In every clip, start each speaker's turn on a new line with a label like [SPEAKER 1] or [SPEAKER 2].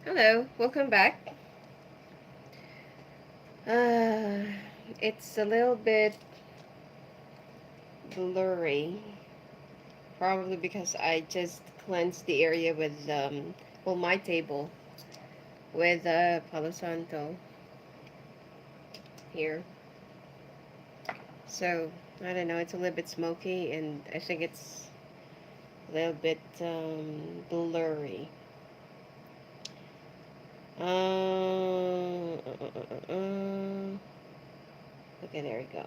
[SPEAKER 1] Hello, welcome back. Uh, it's a little bit blurry, probably because I just cleansed the area with, well, my table with Palo Santo here. So, I don't know, it's a little bit smoky and I think it's a little bit blurry. Okay, there we go.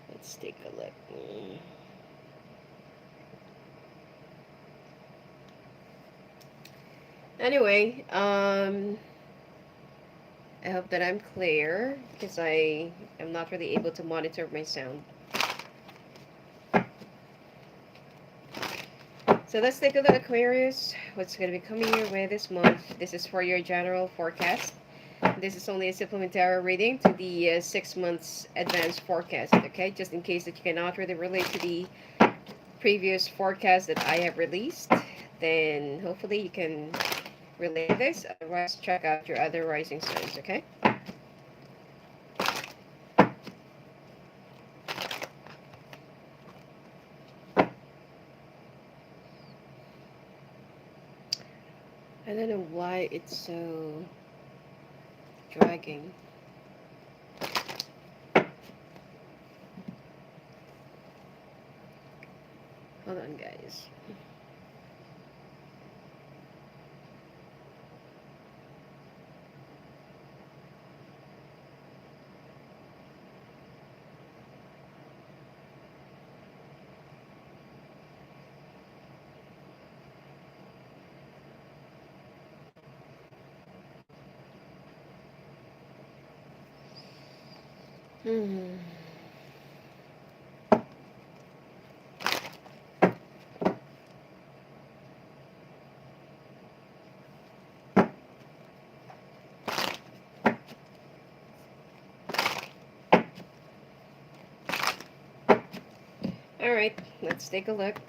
[SPEAKER 1] Let's take a look. Anyway, I hope that I'm clear because I am not really able to monitor my sound. So let's take a look at Aquarius. What's going to be coming your way this month? This is for your general forecast. This is only a supplementary reading to the 6 months advanced forecast, okay? Just in case that you cannot really relate to the previous forecast that I have released, then hopefully you can relate to this. Otherwise, check out your other rising signs, okay? I don't know why it's so dragging. Hold on, guys. Hmm. All right, let's take a look.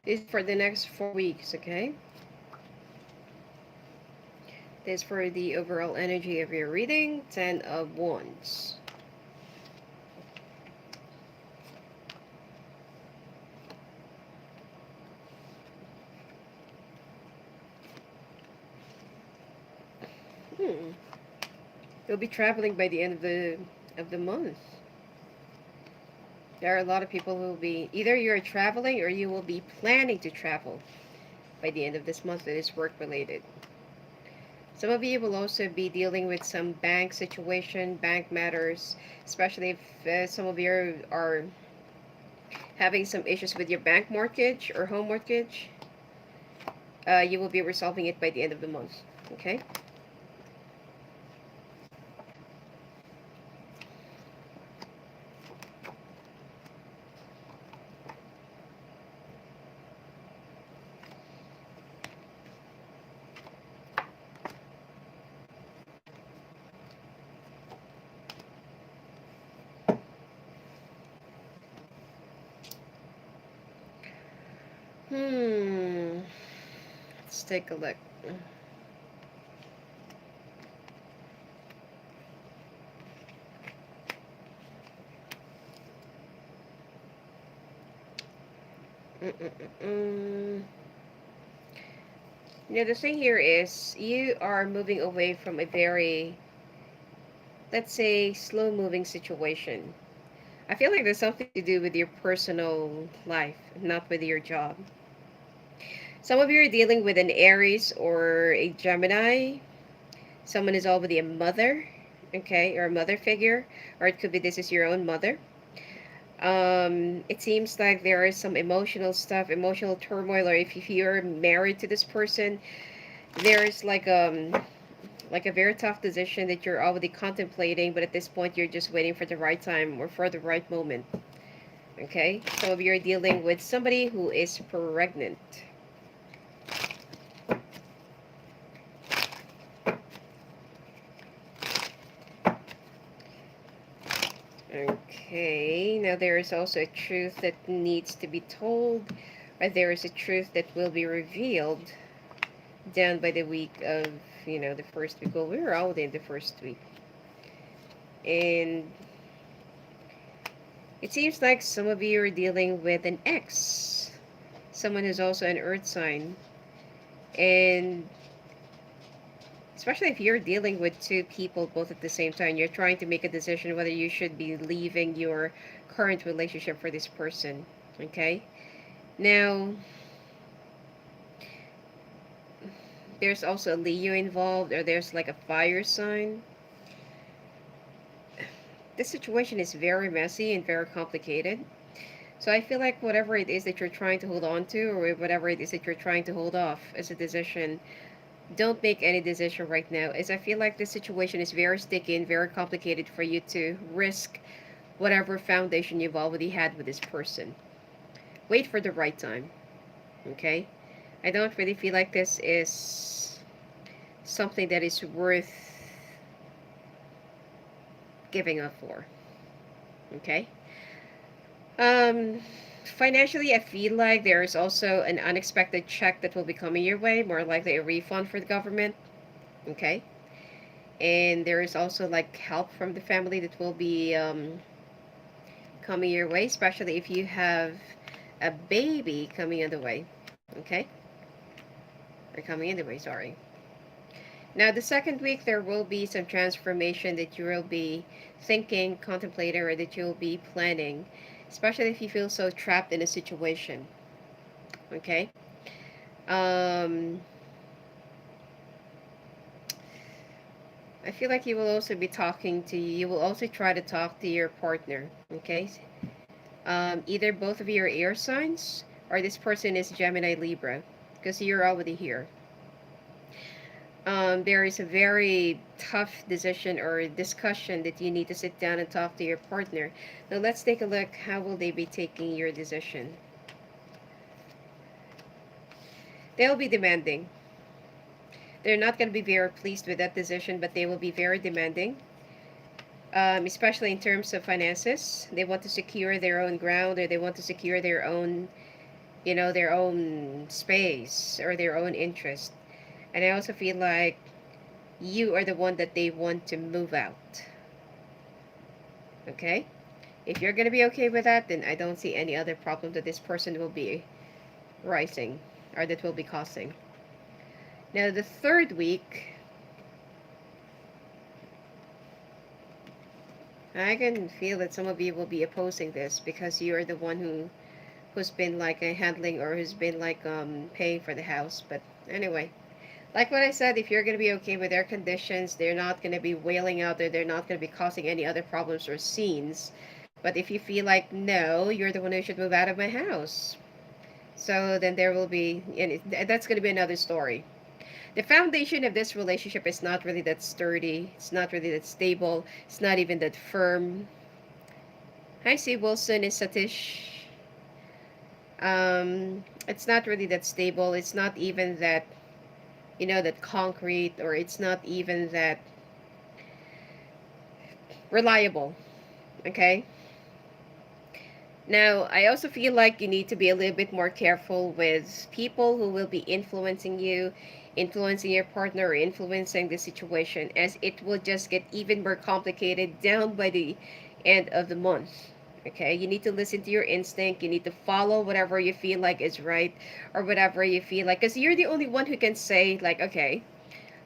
[SPEAKER 1] This is for the next 4 weeks, okay? This is for the overall energy of your reading. 10 of Wands. Hmm. You'll be traveling by the end of the month. There are a lot of people who will be either you're traveling or you will be planning to travel by the end of this month that is work related. Some of you will also be dealing with some bank situation, bank matters, especially if some of you are having some issues with your bank mortgage or home mortgage. You will be resolving it by the end of the month. Okay? Hmm. Let's take a look. Mm-mm-mm. The thing here is you are moving away from a very, let's say, slow moving situation. I feel like there's something to do with your personal life, not with your job. Some of you are dealing with an Aries or a Gemini. Someone is already a mother, okay, or a mother figure, or it could be this is your own mother. It seems like there is some emotional stuff, emotional turmoil, or if you're married to this person, there's like a very tough decision that you're already contemplating, but at this point you're just waiting for the right time or for the right moment. Okay, so if you're dealing with somebody who is pregnant, Okay, now there is also a truth that needs to be told, or there is a truth that will be revealed down by the week of, the first week. Well, we're already in the first week. And it seems like some of you are dealing with an ex, someone who's also an earth sign. And especially if you're dealing with two people both at the same time, you're trying to make a decision whether you should be leaving your current relationship for this person. Okay? Now, there's also a Leo involved, or there's like a fire sign. This situation is very messy and very complicated. So I feel like whatever it is that you're trying to hold on to, or whatever it is that you're trying to hold off as a decision, don't make any decision right now, as I feel like this situation is very sticky and very complicated for you to risk whatever foundation you've already had with this person. Wait for the right time, okay? I don't really feel like this is something that is worth giving up for, okay? Um, Financially, I feel like there is also an unexpected check that will be coming your way, more likely a refund for the government, okay? And there is also like help from the family that will be coming your way, especially if you have a baby coming on the way, okay? Or coming in the way, sorry. Now, the second week, there will be some transformation that you will be thinking, contemplating, or that you'll be planning, especially if you feel so trapped in a situation, okay? Um, I feel like you will also be talking to, you will also try to talk to your partner, okay? Either both of you are air signs, or this person is Gemini Libra, because you're already here. There is a very tough decision or discussion that you need to sit down and talk to your partner. Now let's take a look. How will they be taking your decision? They'll be demanding. They're not going to be very pleased with that decision, but they will be very demanding, especially in terms of finances. They want to secure their own ground, or they want to secure their own, their own space or their own interest. And I also feel like you are the one that they want to move out. Okay? If you're going to be okay with that, then I don't see any other problem that this person will be rising or that will be causing. Now, the third week, I can feel that some of you will be opposing this because you are the one who's been like handling, or who's been like paying for the house. But anyway, like what I said, if you're going to be okay with their conditions, they're not going to be wailing out there, they're not going to be causing any other problems or scenes. But if you feel like, no, you're the one who should move out of my house, so then there will be, and that's going to be another story. The foundation of this relationship is not really that sturdy, it's not really that stable, it's not even that firm. Hi, C. Wilson is Satish. It's not really that stable, it's not even that, that concrete, or it's not even that reliable, okay? Now, I also feel like you need to be a little bit more careful with people who will be influencing you, influencing your partner, or influencing the situation, as it will just get even more complicated down by the end of the month. Okay, you need to listen to your instinct. You need to follow whatever you feel like is right, or whatever you feel like, because you're the only one who can say, like, okay,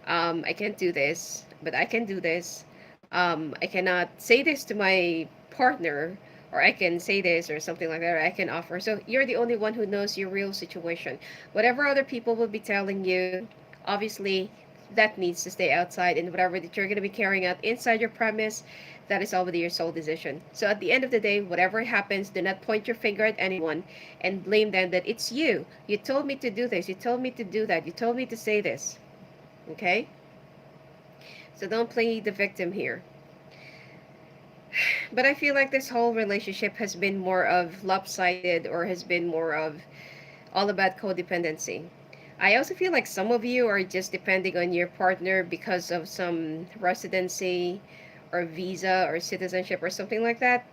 [SPEAKER 1] I can't do this, but I can do this. I cannot say this to my partner, or I can say this or something like that, or I can offer. So you're the only one who knows your real situation. Whatever other people will be telling you, obviously, that needs to stay outside, and whatever that you're going to be carrying out inside your premise, that is already your sole decision. So at the end of the day, whatever happens, do not point your finger at anyone and blame them that it's you. You told me to do this. You told me to do that. You told me to say this. Okay? So don't play the victim here. But I feel like this whole relationship has been more of lopsided, or has been more of all about codependency. I also feel like some of you are just depending on your partner because of some residency or visa or citizenship or something like that.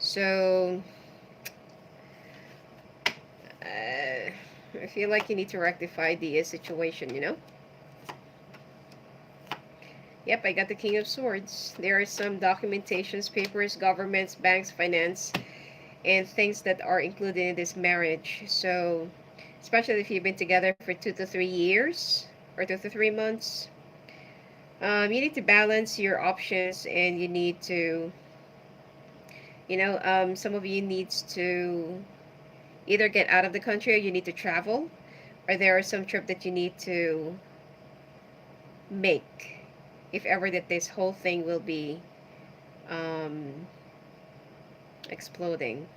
[SPEAKER 1] So, I feel like you need to rectify the situation, you know? Yep, I got the King of Swords. There are some documentations, papers, governments, banks, finance, and things that are included in this marriage. So, especially if you've been together for 2 to 3 years or 2 to 3 months, you need to balance your options, and you need to, some of you needs to either get out of the country, or you need to travel, or there are some trip that you need to make if ever that this whole thing will be um, exploding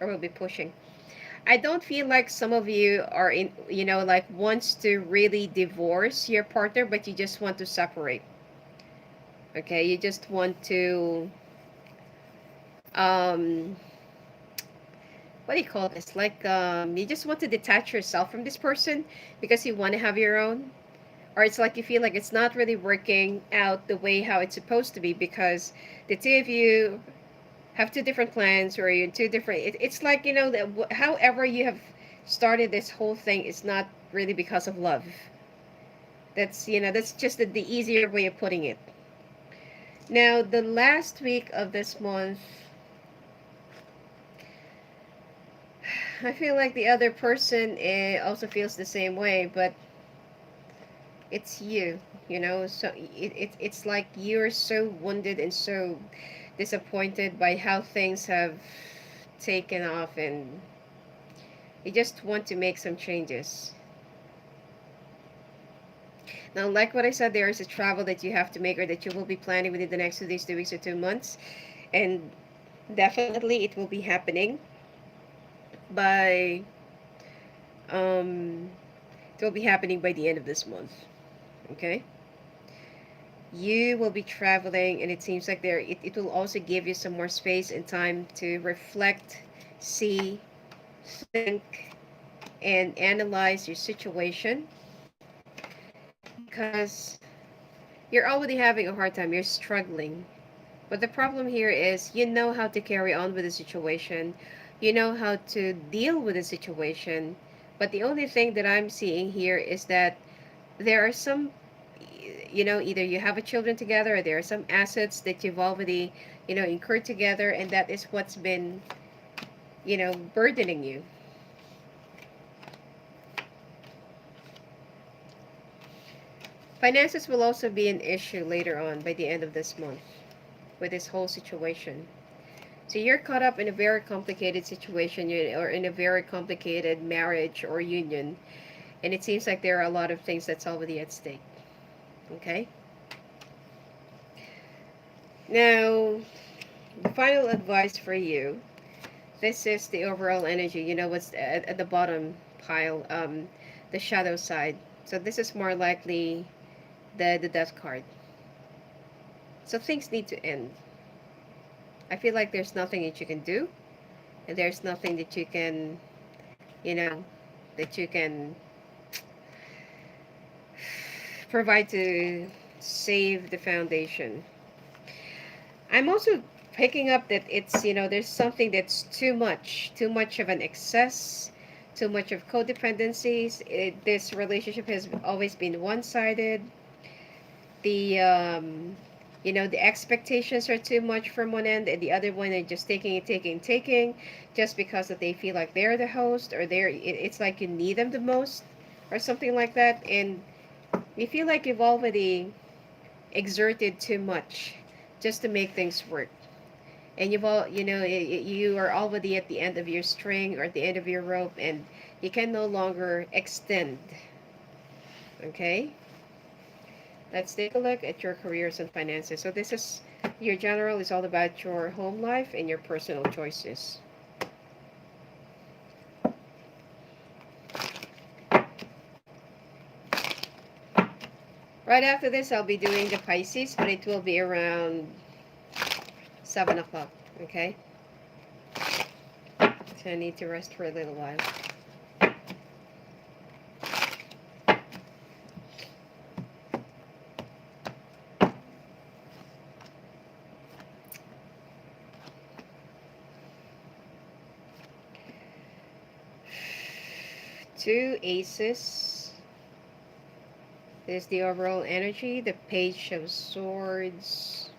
[SPEAKER 1] or will be pushing. I don't feel like some of you are in, like wants to really divorce your partner, but you just want to separate. Okay, you just want to, um, what do you call this? Like, you just want to detach yourself from this person because you want to have your own. Or it's like you feel like it's not really working out the way how it's supposed to be because the two of you have two different plans, or you're two different. It's like, that however you have started this whole thing is not really because of love. That's just the easier way of putting it. Now, the last week of this month, I feel like the other person also feels the same way, but it's you. So it's like you're so wounded and so disappointed by how things have taken off, and you just want to make some changes. Now, like what I said, there is a travel that you have to make, or that you will be planning within the next 2 days, 2 weeks, or 2 months, and definitely it will be happening by um it will be happening by the end of this month. Okay, you will be traveling, and it seems like it will also give you some more space and time to reflect, see, think, and analyze your situation, because you're already having a hard time, you're struggling. But the problem here is you know how to carry on with the situation, you know how to deal with the situation. But the only thing that I'm seeing here is that there are some, either you have a children together, or there are some assets that you've already, incurred together, and that is what's been, burdening you. Finances will also be an issue later on by the end of this month with this whole situation. So you're caught up in a very complicated situation, or in a very complicated marriage or union, and it seems like there are a lot of things that's already at stake. Okay? Now, the final advice for you, this is the overall energy. What's at the bottom pile, the shadow side. So this is more likely the death card. So things need to end. I feel like there's nothing that you can do, and there's nothing that you can, you know, that you can provide to save the foundation. I'm also picking up that there's something that's too much of an excess, too much of codependencies. This relationship has always been one-sided. The the expectations are too much from one end, and the other one are just taking, just because that they feel like they're the host, or it's like you need them the most, or something like that, and you feel like you've already exerted too much just to make things work. And you are already at the end of your string, or at the end of your rope, and you can no longer extend. Okay, let's take a look at your careers and finances. So this is your general, is all about your home life and your personal choices. Right after this, I'll be doing the Pisces, but it will be around 7 o'clock. Okay, so I need to rest for a little while. Two aces. This is the overall energy. The page of swords.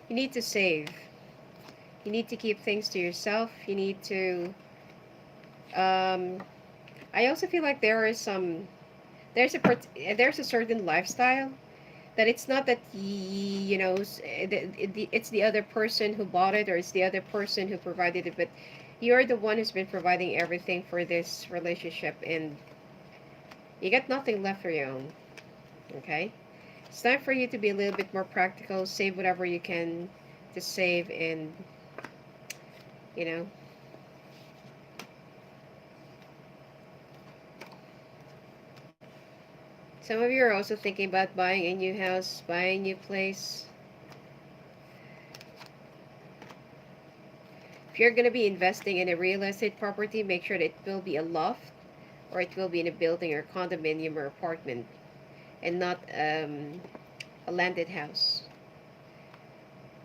[SPEAKER 1] You need to save. You need to keep things to yourself. You need to. Um, I also feel like there's a certain lifestyle that it's not that it's the other person who bought it or it's the other person who provided it, but you're the one who's been providing everything for this relationship, and you got nothing left for your own. Okay, it's time for you to be a little bit more practical. Save whatever you can to save, and you know some of you are also thinking about buying a new house, buying a new place. If you're going to be investing in a real estate property, make sure that it will be a loft or it will be in a building or condominium or apartment, and not a landed house.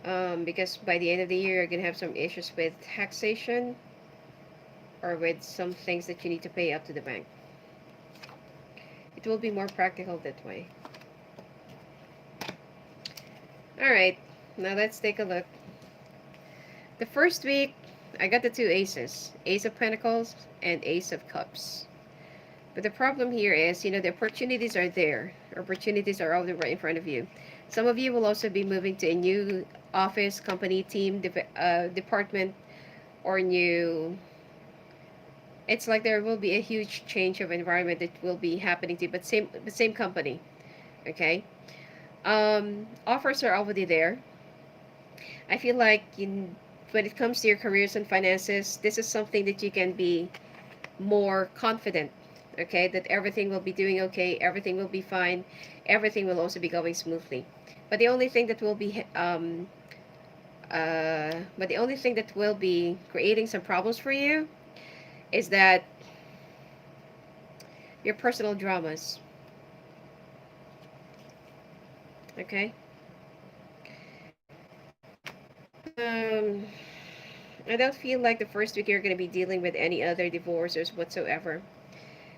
[SPEAKER 1] Because by the end of the year, you're going to have some issues with taxation or with some things that you need to pay up to the bank. It will be more practical that way. All right, now let's take a look. The first week, I got the two aces, Ace of Pentacles and Ace of Cups. But the problem here is, the opportunities are there. Opportunities are already right in front of you. Some of you will also be moving to a new office, company, team, department, or new. It's like there will be a huge change of environment that will be happening to you, but the same company. Okay. Offers are already there. I feel like when it comes to your careers and finances, this is something that you can be more confident. Okay, that everything will be doing okay, everything will be fine, everything will also be going smoothly. But the only thing that will be creating some problems for you is that your personal dramas. Okay. Um, I don't feel like the first week you're going to be dealing with any other divorces whatsoever.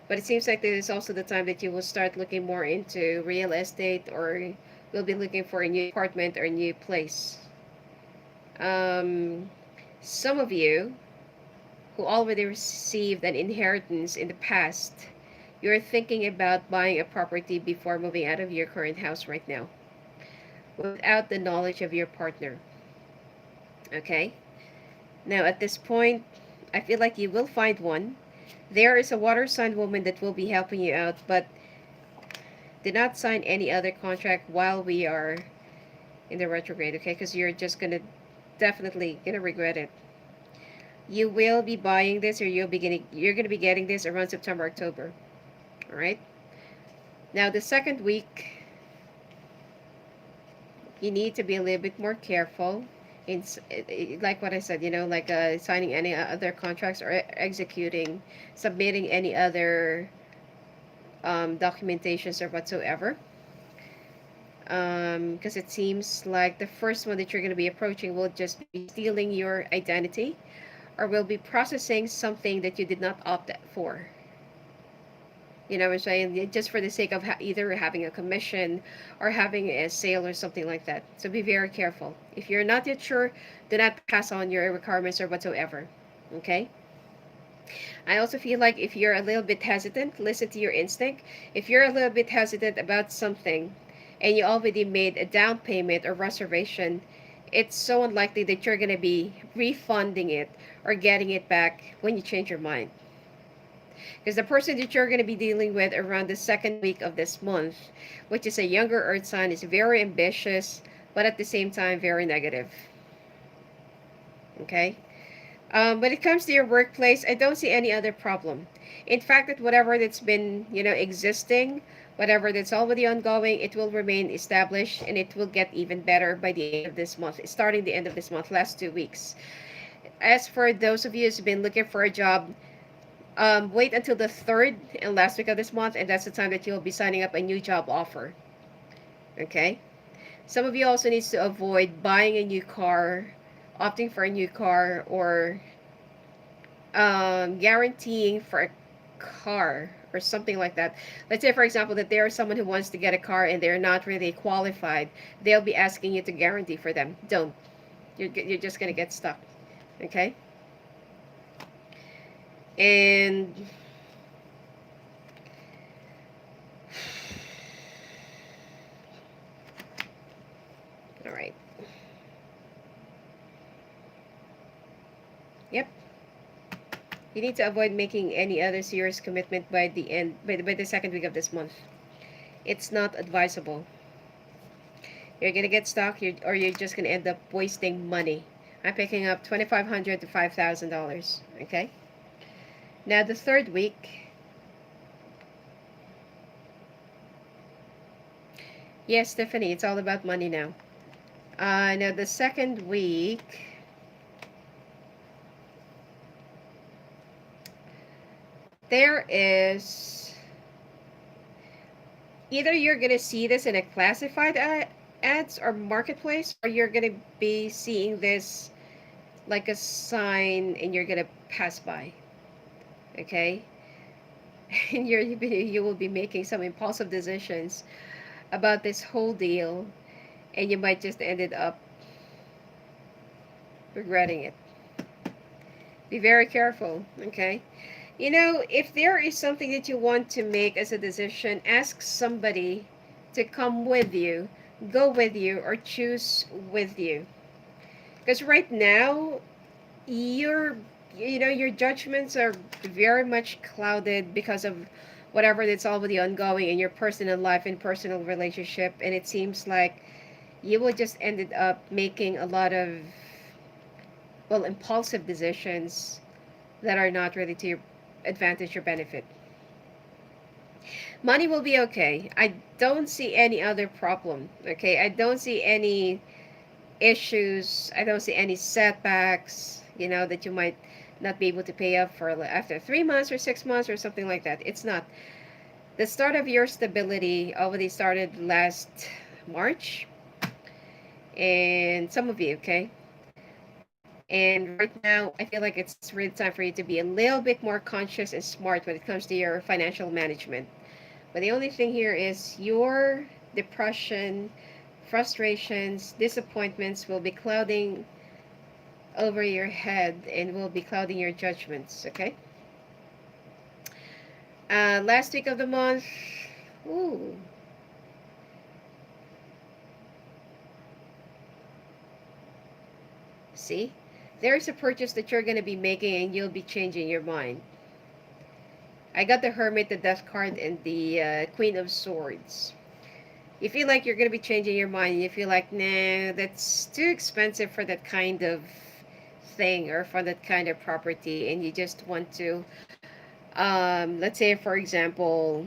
[SPEAKER 1] But it seems like this is also the time that you will start looking more into real estate, or will be looking for a new apartment or a new place. Um, some of you who already received an inheritance in the past, you're thinking about buying a property before moving out of your current house right now, without the knowledge of your partner. Okay? Now, at this point, I feel like you will find one. There is a water sign woman that will be helping you out, but do not sign any other contract while we are in the retrograde, okay? Because you're just gonna definitely gonna regret it. You will be buying this, or you're gonna be getting this around September, October. All right. Now the second week, you need to be a little bit more careful. Like what I said, like signing any other contracts or executing, submitting any other documentations or whatsoever. Because it seems like the first one that you're going to be approaching will just be stealing your identity, or will be processing something that you did not opt for. You know what I'm saying? Just for the sake of either having a commission or having a sale or something like that. So be very careful. If you're not yet sure, do not pass on your requirements or whatsoever. Okay? I also feel like if you're a little bit hesitant, listen to your instinct. If you're a little bit hesitant about something and you already made a down payment or reservation, it's so unlikely that you're going to be refunding it or getting it back when you change your mind. Because the person that you're going to be dealing with around the second week of this month, which is a younger earth sign, is very ambitious, but at the same time, very negative. Okay? When it comes to your workplace, I don't see any other problem. In fact, that whatever that's been, existing, whatever that's already ongoing, it will remain established and it will get even better by the end of this month, starting the end of this month, last 2 weeks. As for those of you who's been looking for a job, wait until the third and last week of this month, and that's the time that you'll be signing up a new job offer. Okay? Some of you also needs to avoid buying a new car, opting for a new car, or guaranteeing for car or something like that. Let's say, for example, that there is someone who wants to get a car and they're not really qualified. They'll be asking you to guarantee for them. Don't. You're just going to get stuck. Okay? And all right. Yep. You need to avoid making any other serious commitment by the end by the second week of this month. It's not advisable. You're gonna get stuck, or you're just gonna end up wasting money. I'm picking up $2,500 to $5,000. Okay. Now the third week, yes, Stephanie, it's all about money now. Now the second week, there is either you're gonna see this in a classified ads or marketplace, or you're gonna be seeing this like a sign and you're gonna pass by. Okay. And you will be making some impulsive decisions about this whole deal, and you might just ended up regretting it. Be very careful. Okay. If there is something that you want to make as a decision, ask somebody to come with you, go with you, or choose with you. Because right now, your your judgments are very much clouded because of whatever that's already ongoing in your personal life and personal relationship, and it seems like you will just ended up making a lot of, well, impulsive decisions that are not really to your advantage or benefit. Money will be okay. I don't see any other problem. Okay, I don't see any issues. I don't see any setbacks, that you might not be able to pay up for after 3 months or 6 months or something like that. It's not. The start of your stability already started last March, and some of you, okay? And right now, I feel like it's really time for you to be a little bit more conscious and smart when it comes to your financial management. But the only thing here is your depression, frustrations, disappointments will be clouding over your head and will be clouding your judgments, okay? Last week of the month, ooh, see? There's a purchase that you're going to be making and you'll be changing your mind. I got the Hermit, the Death card, and the Queen of Swords. You feel like you're going to be changing your mind. You feel like, nah, that's too expensive for that kind of thing or for that kind of property. And you just want to, let's say, for example,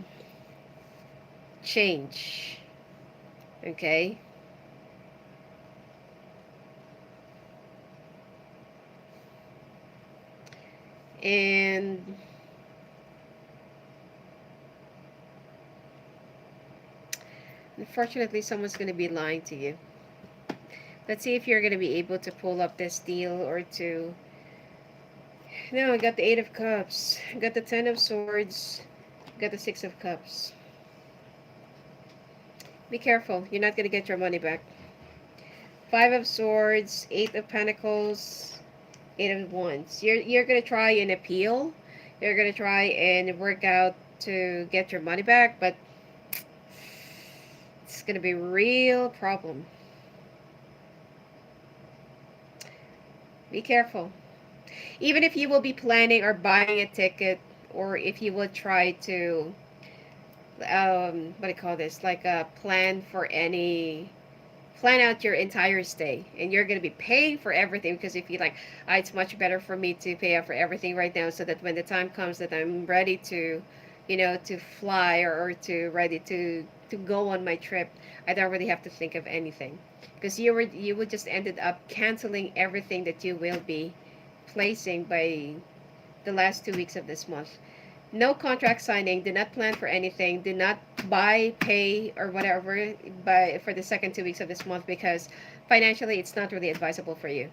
[SPEAKER 1] change. Okay? And unfortunately, someone's going to be lying to you. Let's see if you're going to be able to pull up this deal or to. No, I got the Eight of Cups. I got the Ten of Swords. I got the Six of Cups. Be careful. You're not going to get your money back. Five of Swords, Eight of Pentacles, Eight of Wands. You're going to try and appeal. You're going to try and work out to get your money back, but it's going to be a real problem. Be careful. Even if you will be planning or buying a ticket, or if you will try to, what do you call this? Like a plan out your entire stay, and you're going to be paying for everything because if you like, it's much better for me to pay out for everything right now so that when the time comes that I'm ready to, to fly, or to ready to go on my trip, I don't really have to think of anything, because you would just ended up canceling everything that you will be placing by the last 2 weeks of this month. No contract signing. Do not plan for anything. Do not buy, pay, or whatever for the second 2 weeks of this month, because financially it's not really advisable for you.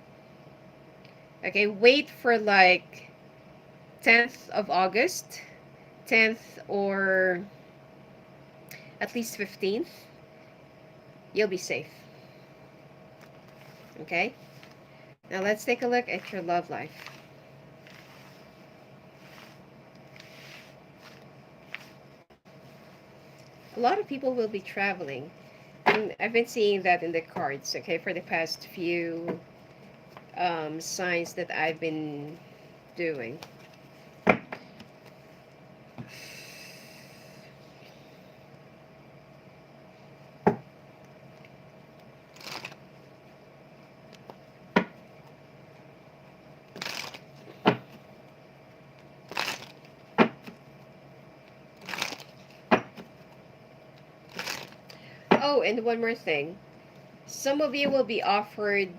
[SPEAKER 1] Okay, wait for like 10th of August 10th or at least 15th, you'll be safe. Okay? Now let's take a look at your love life. A lot of people will be traveling. And I've been seeing that in the cards, okay, for the past few signs that I've been doing. Oh, and one more thing. Some of you will be offered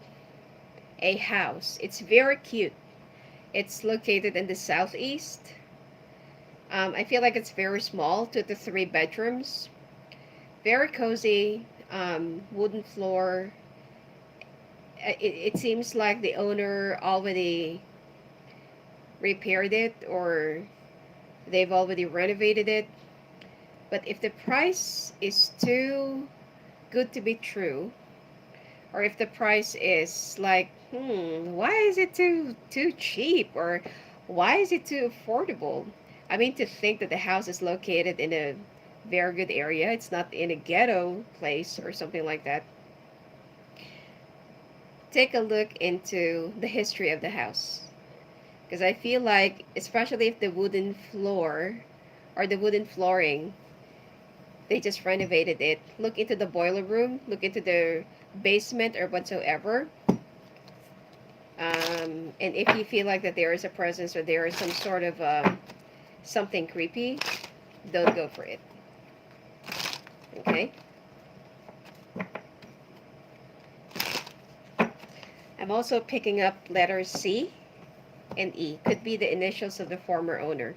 [SPEAKER 1] a house. It's very cute. It's located in the southeast. I feel like it's very small, 2 to 3 bedrooms. Very cozy, wooden floor. It seems like the owner already repaired it or they've already renovated it. But if the price is too good to be true, or if the price is like, why is it too cheap, or why is it too affordable? I mean, to think that the house is located in a very good area, it's not in a ghetto place or something like that. Take a look into the history of the house, because I feel like, especially if the wooden floor or the wooden flooring, they just renovated it. Look into the boiler room, look into the basement or whatsoever. And if you feel like that there is a presence or there is some sort of something creepy, don't go for it. Okay? I'm also picking up letters C and E. Could be the initials of the former owner.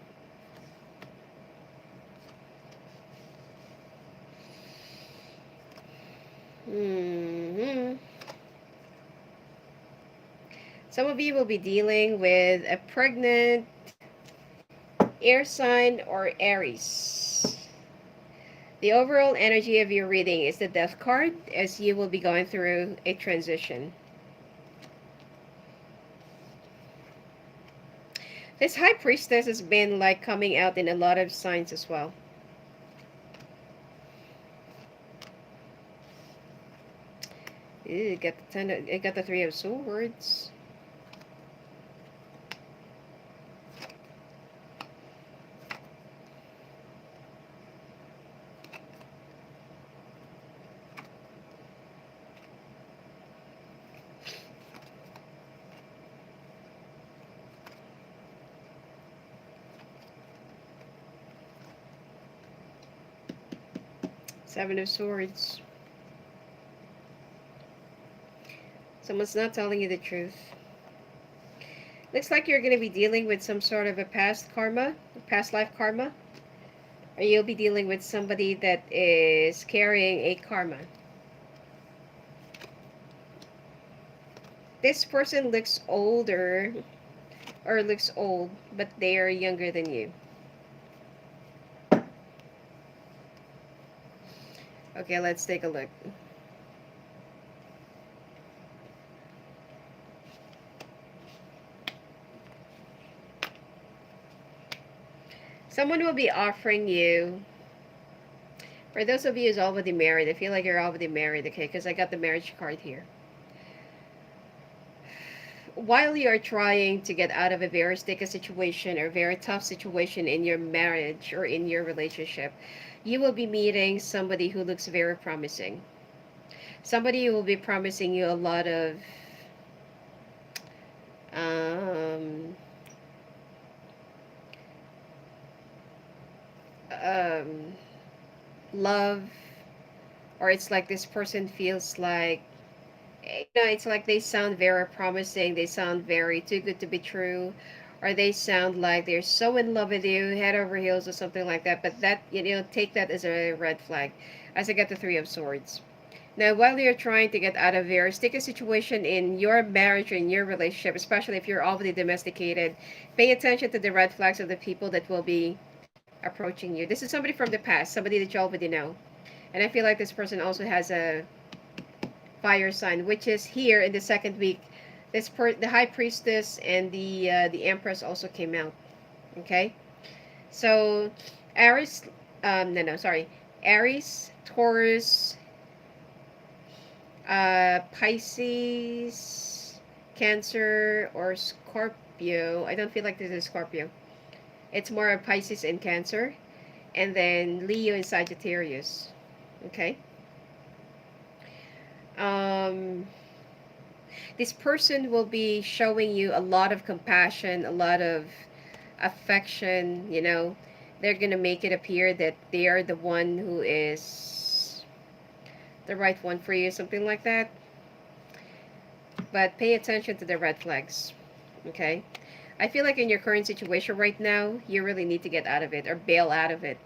[SPEAKER 1] hmm Some of you will be dealing with a pregnant air sign or Aries. The overall energy of your reading is the Death card, as you will be going through a transition. This High Priestess has been like coming out in a lot of signs as well. Ew, got the Three of Swords. Seven of Swords. Someone's not telling you the truth. Looks like you're going to be dealing with some sort of a past karma, past life karma. Or you'll be dealing with somebody that is carrying a karma. This person looks older, or looks old, but they are younger than you. Okay, let's take a look. Someone will be offering you, for those of you who's already married, I feel like you're already married, okay, because I got the marriage card here. While you are trying to get out of a very sticky situation or very tough situation in your marriage or in your relationship, you will be meeting somebody who looks very promising. Somebody who will be promising you a lot of um, um, love, or it's like this person feels like, it's like they sound very promising, they sound very too good to be true, or they sound like they're so in love with you, head over heels or something like that. But that, take that as a red flag, as I get the Three of Swords. Now, while you're trying to get out of a very sticky situation in your marriage or in your relationship, especially if you're already domesticated, pay attention to the red flags of the people that will be approaching you. This is somebody from the past, somebody that you already know. And I feel like this person also has a fire sign, which is here in the second week. The high priestess and the empress also came out. Okay, so Aries, no, sorry, Aries, Taurus, Pisces, Cancer, or Scorpio. I don't feel like this is Scorpio. It's more of Pisces and Cancer, and then Leo and Sagittarius. Okay. Um, this person will be showing you a lot of compassion, a lot of affection. They're gonna make it appear that they are the one who is the right one for you, something like that. But pay attention to the red flags. Okay. I feel like in your current situation right now, you really need to get out of it or bail out of it.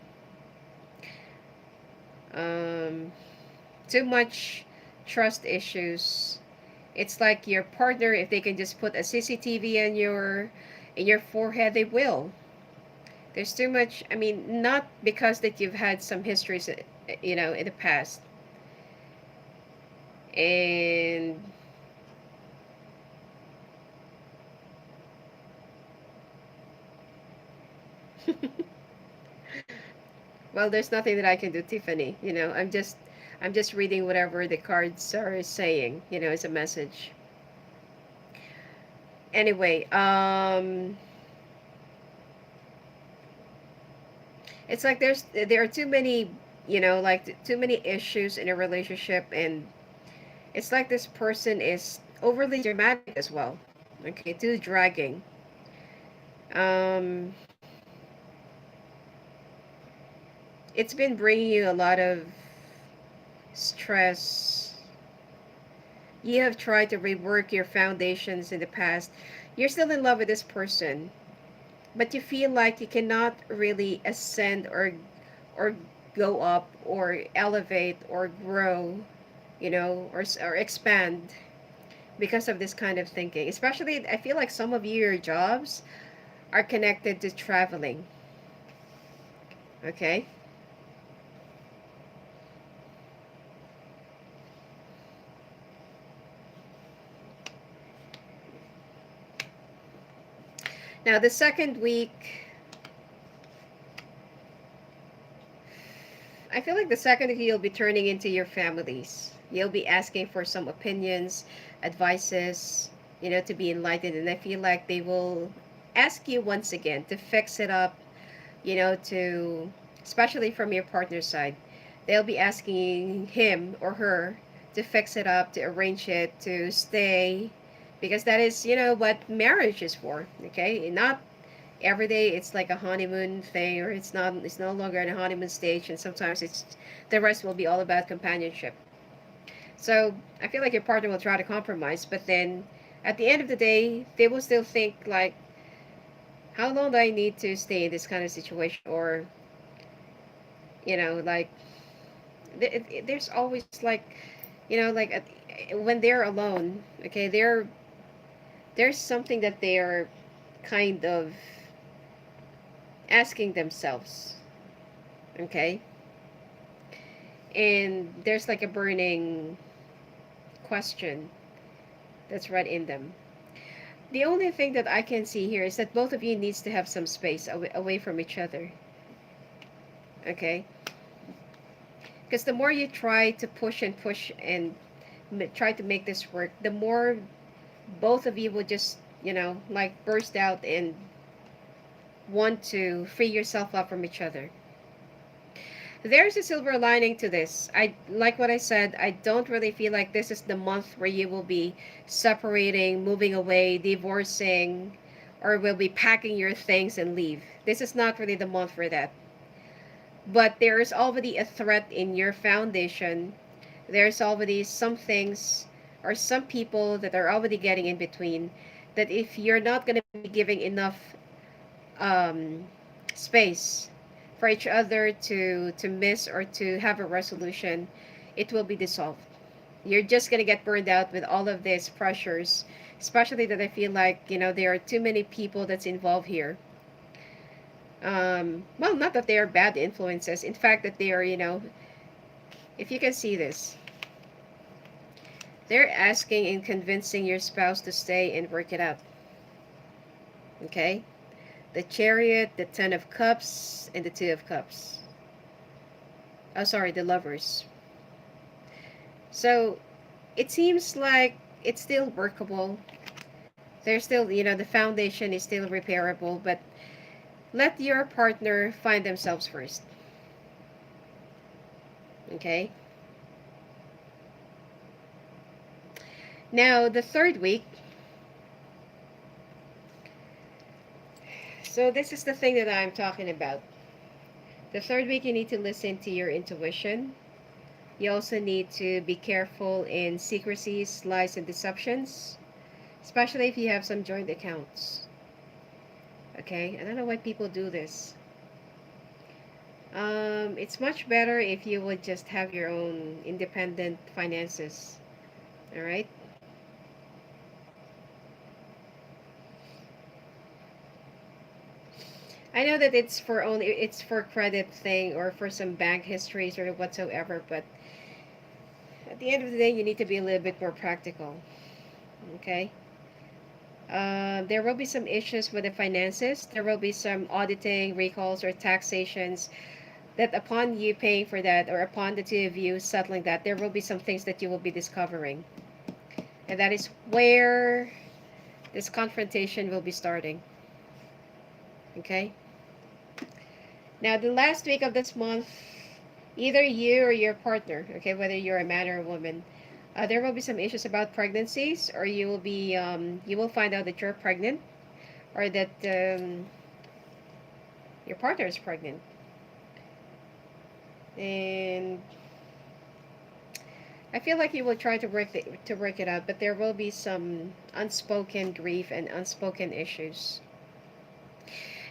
[SPEAKER 1] Um, Too much trust issues. It's like your partner, if they can just put a CCTV in your forehead, they will. There's too much. I mean, not because that you've had some histories, in the past, and well, there's nothing that I can do, Tiffany. I'm just reading whatever the cards are saying. It's a message. Anyway, it's like there are too many, like too many issues in a relationship, and it's like this person is overly dramatic as well. Okay, too dragging. Um, it's been bringing you a lot of stress. You have tried to rework your foundations in the past. You're still in love with this person, but you feel like you cannot really ascend or go up or elevate or grow, or expand because of this kind of thinking. Especially, I feel like some of your jobs are connected to traveling. Okay. Now, the second week, I feel like the second week you'll be turning into your families. You'll be asking for some opinions, advices, to be enlightened. And I feel like they will ask you once again to fix it up, especially from your partner's side. They'll be asking him or her to fix it up, to arrange it, to stay, because that is, what marriage is for. Okay, not every day it's like a honeymoon thing, or it's no longer in a honeymoon stage, and sometimes it's the rest will be all about companionship. So I feel like your partner will try to compromise, but then at the end of the day they will still think like, how long do I need to stay in this kind of situation? Or like there's always like, like when they're alone. Okay, there's something that they're kind of asking themselves. Okay, and there's like a burning question that's right in them. The only thing that I can see here is that both of you needs to have some space away from each other. Okay, because the more you try to push and push and try to make this work, the more both of you will just, like burst out and want to free yourself up from each other. There's a silver lining to this. I like what I said. I don't really feel like this is the month where you will be separating, moving away, divorcing, or will be packing your things and leave. This is not really the month for that. But there is already a threat in your foundation. There's already some things or some people that are already getting in between, that if you're not going to be giving enough um, space for each other to miss or to have a resolution, it will be dissolved. You're just gonna get burned out with all of these pressures, especially that I feel like, there are too many people that's involved here. Well, not that they are bad influences. In fact, that they are, if you can see this, they're asking and convincing your spouse to stay and work it out. Okay? The Chariot, the Ten of Cups, and the Two of Cups. Oh, sorry, the Lovers. So it seems like it's still workable. There's still, the foundation is still repairable, but let your partner find themselves first. Okay? Now, the third week, so this is the thing that I'm talking about. The third week, you need to listen to your intuition. You also need to be careful in secrecies, lies, and deceptions, especially if you have some joint accounts. Okay? I don't know why people do this. It's much better if you would just have your own independent finances. All right? I know that it's for credit thing or for some bank histories or whatsoever, but at the end of the day, you need to be a little bit more practical. Okay? There will be some issues with the finances. There will be some auditing, recalls, or taxations that upon you paying for that or upon the two of you settling that, there will be some things that you will be discovering. And that is where this confrontation will be starting. Okay? Now, the last week of this month, either you or your partner, okay, whether you're a man or a woman, there will be some issues about pregnancies, or you will find out that you're pregnant, or that your partner is pregnant, and I feel like you will try to work it out, but there will be some unspoken grief and unspoken issues.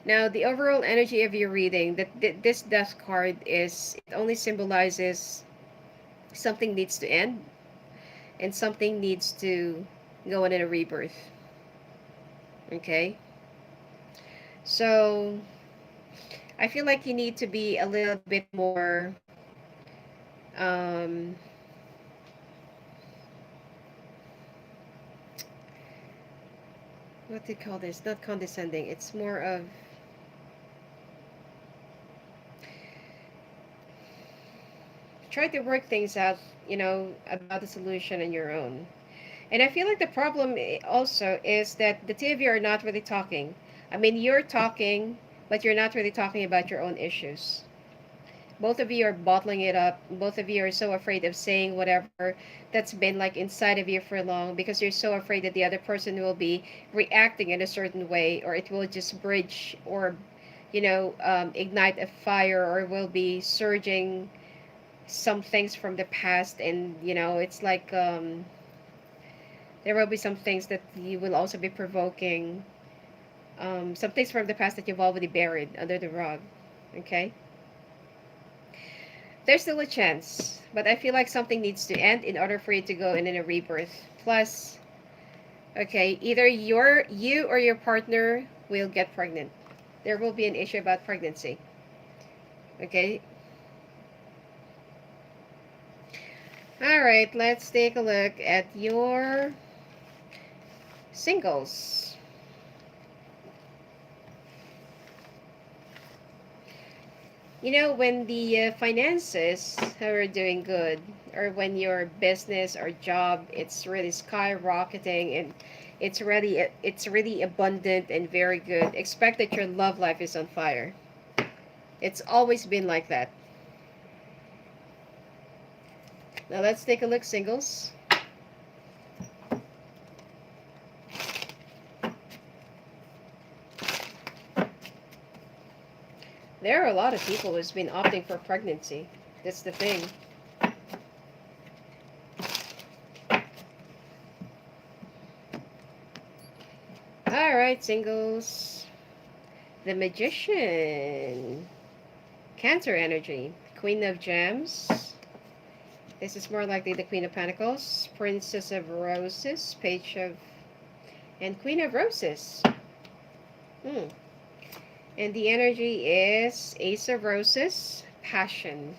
[SPEAKER 1] Now, the overall energy of your reading, this death card is it only symbolizes something needs to end and something needs to go in a rebirth. Okay? So, I feel like you need to be a little bit more um what do you call this? Not condescending. It's more of try to work things out, about the solution on your own. And I feel like the problem also is that the two of you are not really talking. I mean, you're talking, but you're not really talking about your own issues. Both of you are bottling it up. Both of you are so afraid of saying whatever that's been like inside of you for long because you're so afraid that the other person will be reacting in a certain way or it will just bridge or, ignite a fire or will be surging some things from the past. And, it's like there will be some things that you will also be provoking, some things from the past that you've already buried under the rug. Okay? There's still a chance, but I feel like something needs to end in order for you to go in a rebirth. Plus, okay, either you or your partner will get pregnant. There will be an issue about pregnancy. Okay? All right, let's take a look at your singles. When the finances are doing good, or when your business or job it's really skyrocketing and it's really abundant and very good, expect that your love life is on fire. It's always been like that. Now let's take a look, singles. There are a lot of people who's been opting for pregnancy. That's the thing. All right, singles. The Magician. Cancer energy. Queen of Gems. This is more likely the Queen of Pentacles. Princess of Roses. Page of... And Queen of Roses. Hmm. And the energy is Ace of Roses, passion.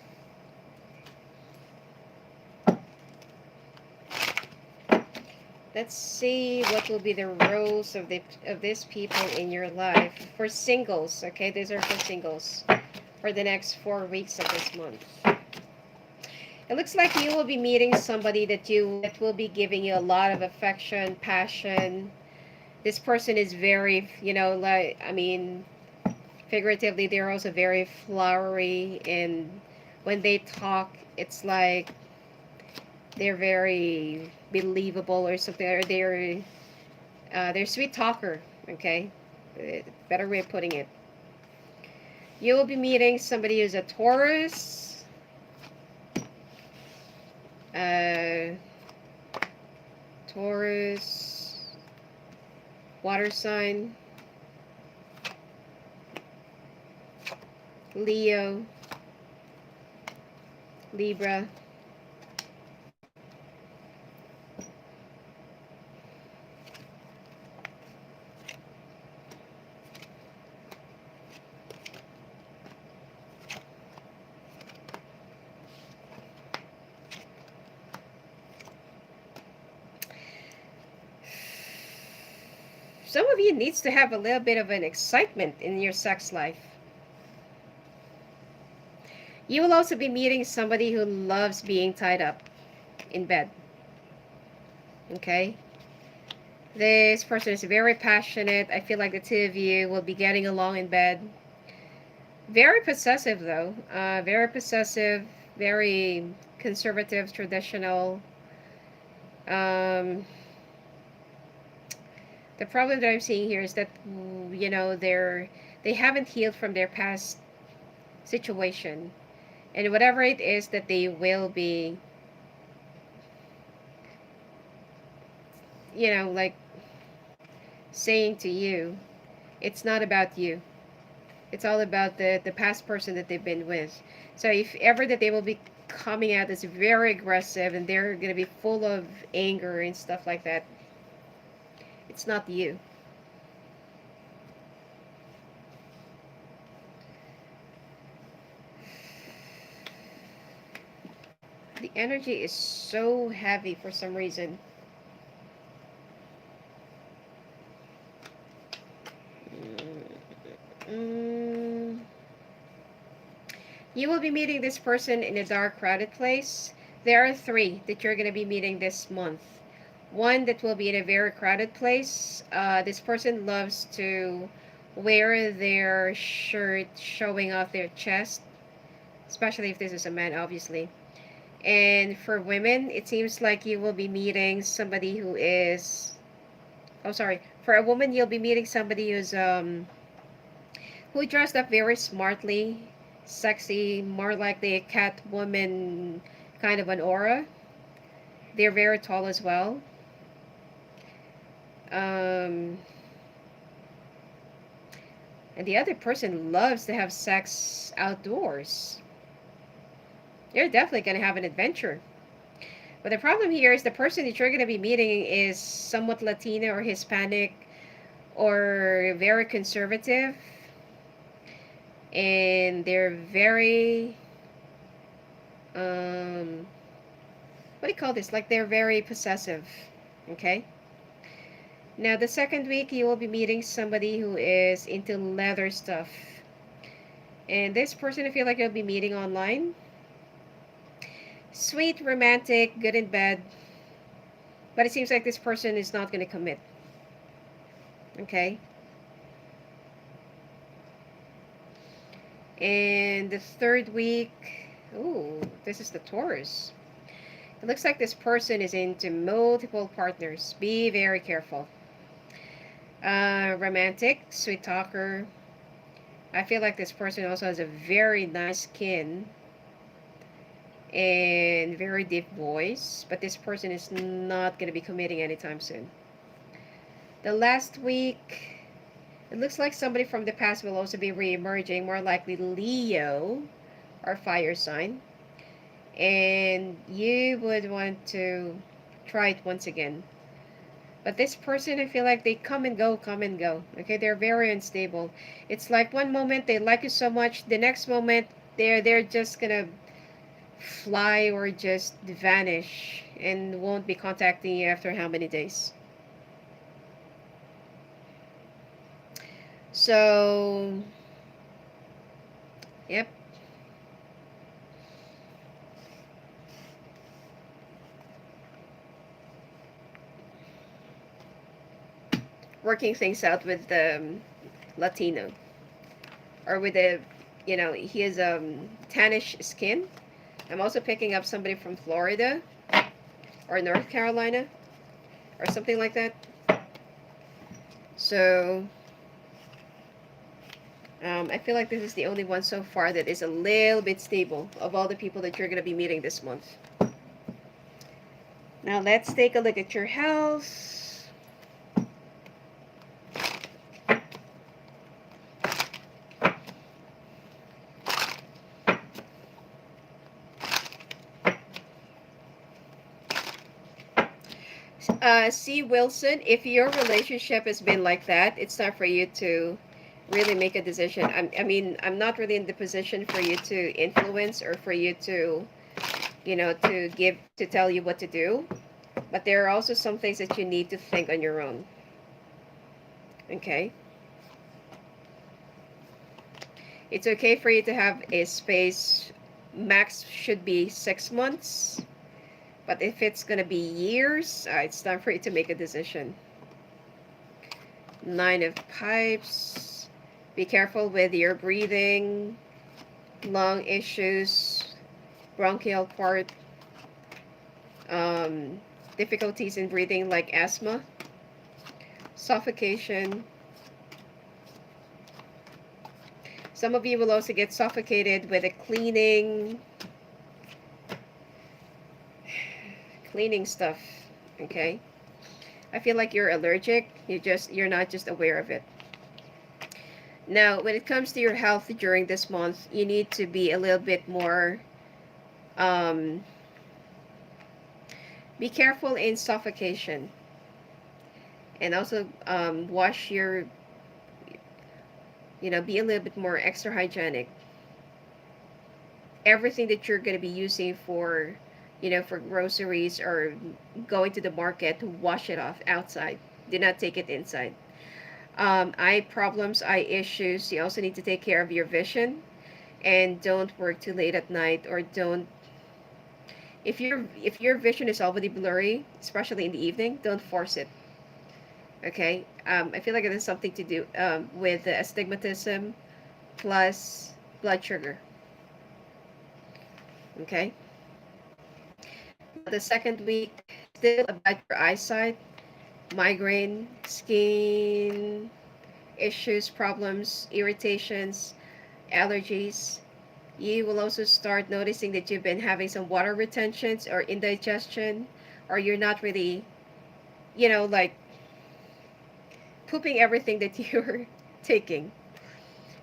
[SPEAKER 1] Let's see what will be the roles of these people in your life for singles. Okay, these are for singles for the next 4 weeks of this month. It looks like you will be meeting somebody that will be giving you a lot of affection, passion. This person is very, like, I mean, figuratively, they're also very flowery, and when they talk, it's like they're very believable or something, or they're sweet talker. Okay, better way of putting it. You will be meeting somebody who's a Taurus, uh, Taurus, water sign, Leo, Libra. Some of you needs to have a little bit of an excitement in your sex life. You will also be meeting somebody who loves being tied up in bed. Okay? This person is very passionate. I feel like the two of you will be getting along in bed. Very possessive, though. Very possessive, very conservative, traditional. Um, the problem that I'm seeing here is that, they haven't healed from their past situation. And whatever it is that they will be, like saying to you, it's not about you. It's all about the past person that they've been with. So if ever that they will be coming out as very aggressive and they're going to be full of anger and stuff like that, it's not you. The energy is so heavy for some reason. Mm. You will be meeting this person in a dark, crowded place. There are three that you're going to be meeting this month. One that will be in a very crowded place. This person loves to wear their shirt showing off their chest, especially if this is a man, obviously. And for women, it seems like you will be meeting somebody who is. Oh, sorry. For a woman, you'll be meeting somebody who dressed up very smartly, sexy, more like the Catwoman kind of an aura. They're very tall as well. Um, and the other person loves to have sex outdoors. You're definitely going to have an adventure. But the problem here is the person that you're going to be meeting is somewhat Latina or Hispanic or very conservative. And they're very, what do you call this? Like they're very possessive. Okay? Now, the second week, you will be meeting somebody who is into leather stuff. And this person, I feel like you'll be meeting online. Sweet, romantic, good in bed. But it seems like this person is not going to commit. Okay? And the third week, ooh, this is the Taurus. It looks like this person is into multiple partners. Be very careful. Romantic, sweet talker. I feel like this person also has a very nice skin and very deep voice, but this person is not going to be committing anytime soon. The last week, it looks like somebody from the past will also be re-emerging, more likely Leo or fire sign. And you would want to try it once again. But this person, I feel like they come and go, come and go. Okay, they're very unstable. It's like one moment they like you so much, the next moment they're just gonna fly or just vanish and won't be contacting you after how many days. So, yep, working things out with the Latino or with the, he has tannish skin. I'm also picking up somebody from Florida or North Carolina or something like that. So, I feel like this is the only one so far that is a little bit stable of all the people that you're going to be meeting this month. Now, let's take a look at your health. C. Wilson, if your relationship has been like that, it's time for you to really make a decision. I'm not really in the position for you to influence or for you to, to tell you what to do. But there are also some things that you need to think on your own. Okay? It's okay for you to have a space. Max should be 6 months. But if it's going to be years, it's time for you to make a decision. Nine of Pipes. Be careful with your breathing, lung issues, bronchial part, um, difficulties in breathing like asthma, suffocation. Some of you will also get suffocated with a cleaning stuff. Okay? I feel like you're allergic. You're not just aware of it. Now, when it comes to your health during this month, you need to be a little bit more um, be careful in suffocation, and also wash your, be a little bit more extra hygienic. Everything that you're going to be using for, for groceries or going to the market, wash it off outside. Do not take it inside. Eye problems, eye issues. You also need to take care of your vision, and don't work too late at night, or don't. If your vision is already blurry, especially in the evening, don't force it. Okay. I feel like it has something to do with the astigmatism plus blood sugar. Okay. Now, the second week, still about your eyesight, migraine, skin issues, problems, irritations, allergies. You will also start noticing that you've been having some water retentions or indigestion, or you're not really, like pooping everything that you're taking.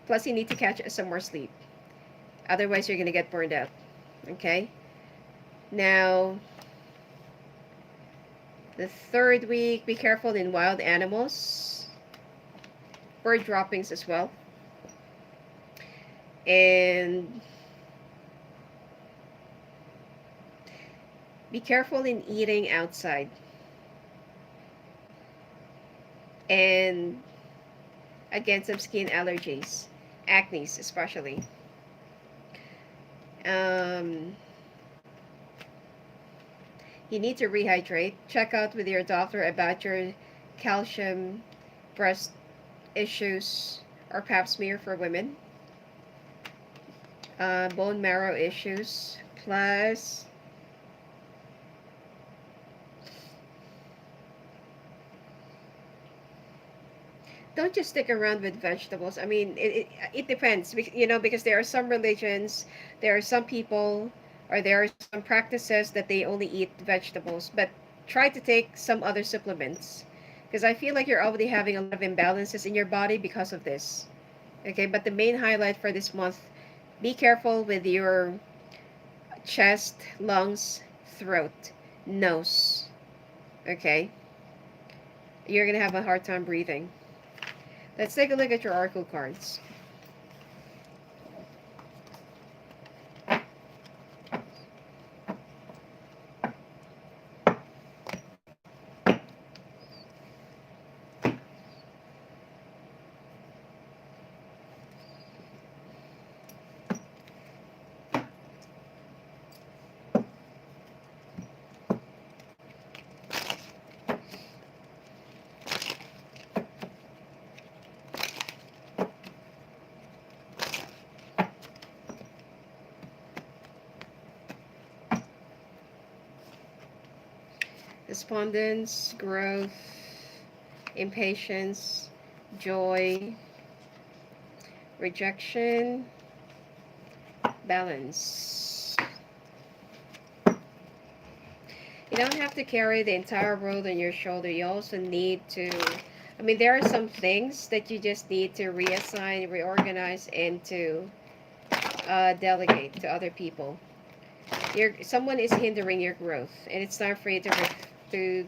[SPEAKER 1] Plus, you need to catch some more sleep. Otherwise, you're going to get burned out. Okay? Now, the third week, be careful in wild animals, bird droppings as well. And be careful in eating outside. And again, some skin allergies, acne especially. Um, you need to rehydrate. Check out with your doctor about your calcium, breast issues, or pap smear for women. Bone marrow issues. Plus, don't just stick around with vegetables. I mean, it depends, because there are some religions, there are some people, or there are some practices that they only eat vegetables, but try to take some other supplements. Because I feel like you're already having a lot of imbalances in your body because of this. Okay, but the main highlight for this month, be careful with your chest, lungs, throat, nose. Okay? You're going to have a hard time breathing. Let's take a look at your oracle cards. Despondence, growth, impatience, joy, rejection, balance. You don't have to carry the entire world on your shoulder. You also need to, I mean, there are some things that you just need to reassign, reorganize, and to delegate to other people. Someone is hindering your growth, and it's time for you to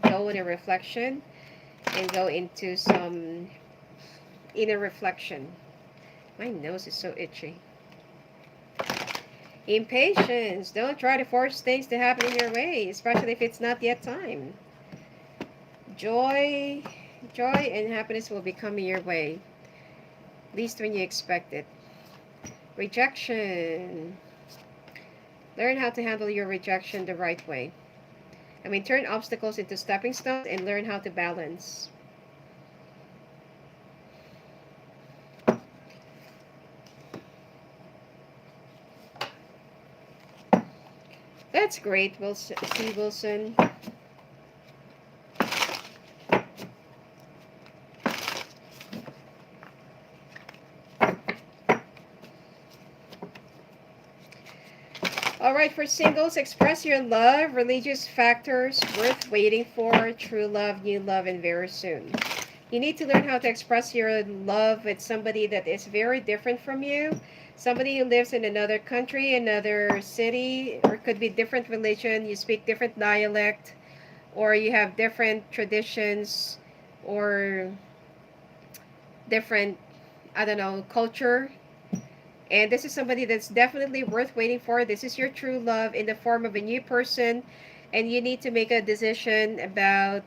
[SPEAKER 1] go in a reflection and go into some inner reflection. My nose is so itchy. Impatience. Don't try to force things to happen in your way, especially if it's not yet time. Joy, joy and happiness will be coming your way, least when you expect it. Rejection. Learn how to handle your rejection the right way. I mean, turn obstacles into stepping stones and learn how to balance. That's great, Wilson. C. Wilson. All right, for singles, express your love, religious factors worth waiting for, true love, new love, and very soon. You need to learn how to express your love with somebody that is very different from you, somebody who lives in another country, another city, or could be different religion, you speak different dialect, or you have different traditions, or different, I don't know, culture. And this is somebody that's definitely worth waiting for. This is your true love in the form of a new person. And you need to make a decision about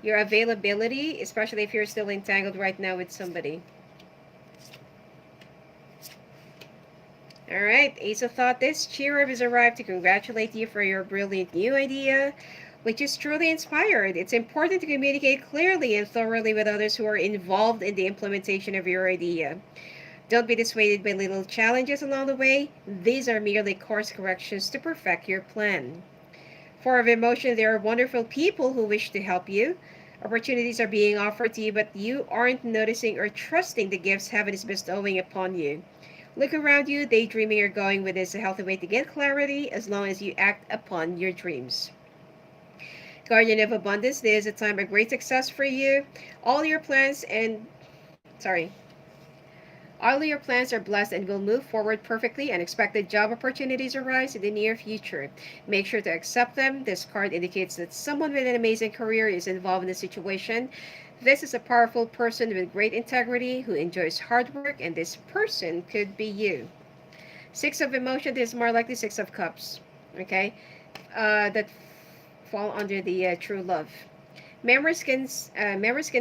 [SPEAKER 1] your availability, especially if you're still entangled right now with somebody. All right, Ace of Thought, this cheer has arrived to congratulate you for your brilliant new idea, which is truly inspired. It's important to communicate clearly and thoroughly with others who are involved in the implementation of your idea. Don't be dissuaded by little challenges along the way. These are merely course corrections to perfect your plan. For of emotion, there are wonderful people who wish to help you. Opportunities are being offered to you, but you aren't noticing or trusting the gifts heaven is bestowing upon you. Look around you, daydreaming or going with is a healthy way to get clarity as long as you act upon your dreams. Guardian of Abundance, there is a time of great success for you. All your plans and, sorry, all your plans are blessed and will move forward perfectly. Unexpected job opportunities arise in the near future. Make sure to accept them. This card indicates that someone with an amazing career is involved in the situation. This is a powerful person with great integrity who enjoys hard work, and this person could be you. Six of Emotion, this is more likely Six of Cups. Okay? That fall under the true love. Memories can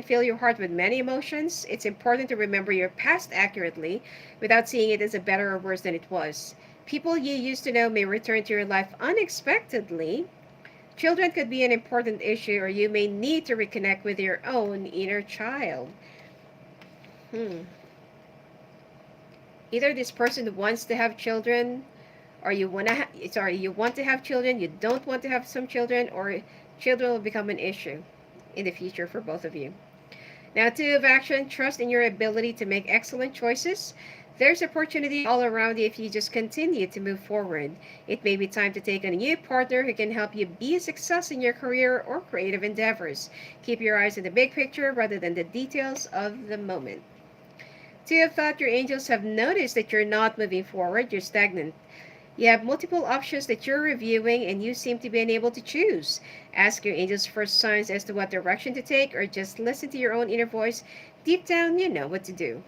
[SPEAKER 1] fill your heart with many emotions. It's important to remember your past accurately without seeing it as a better or worse than it was. People you used to know may return to your life unexpectedly. Children could be an important issue, or you may need to reconnect with your own inner child. Hmm. Either this person wants to have children, or you want to have children, you don't want to have some children, or children will become an issue in the future for both of you. Now, two of action, trust in your ability to make excellent choices. There's opportunity all around you if you just continue to move forward. It may be time to take on a new partner who can help you be a success in your career or creative endeavors. Keep your eyes on the big picture rather than the details of the moment. Two of thought, your angels have noticed that you're not moving forward, you're stagnant. You have multiple options that you're reviewing and you seem to be unable to choose. Ask your angels for signs as to what direction to take or just listen to your own inner voice. Deep down, you know what to do.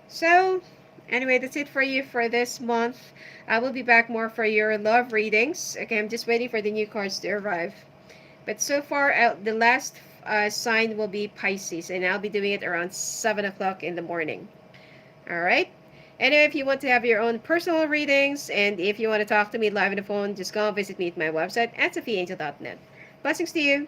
[SPEAKER 1] So, anyway, that's it for you for this month. I will be back more for your love readings. Okay, I'm just waiting for the new cards to arrive. But so far, the last sign will be Pisces, and I'll be doing it around 7 o'clock in the morning. All right? And if you want to have your own personal readings, and if you want to talk to me live on the phone, just go and visit me at my website at sophiaangel.net. Blessings to you.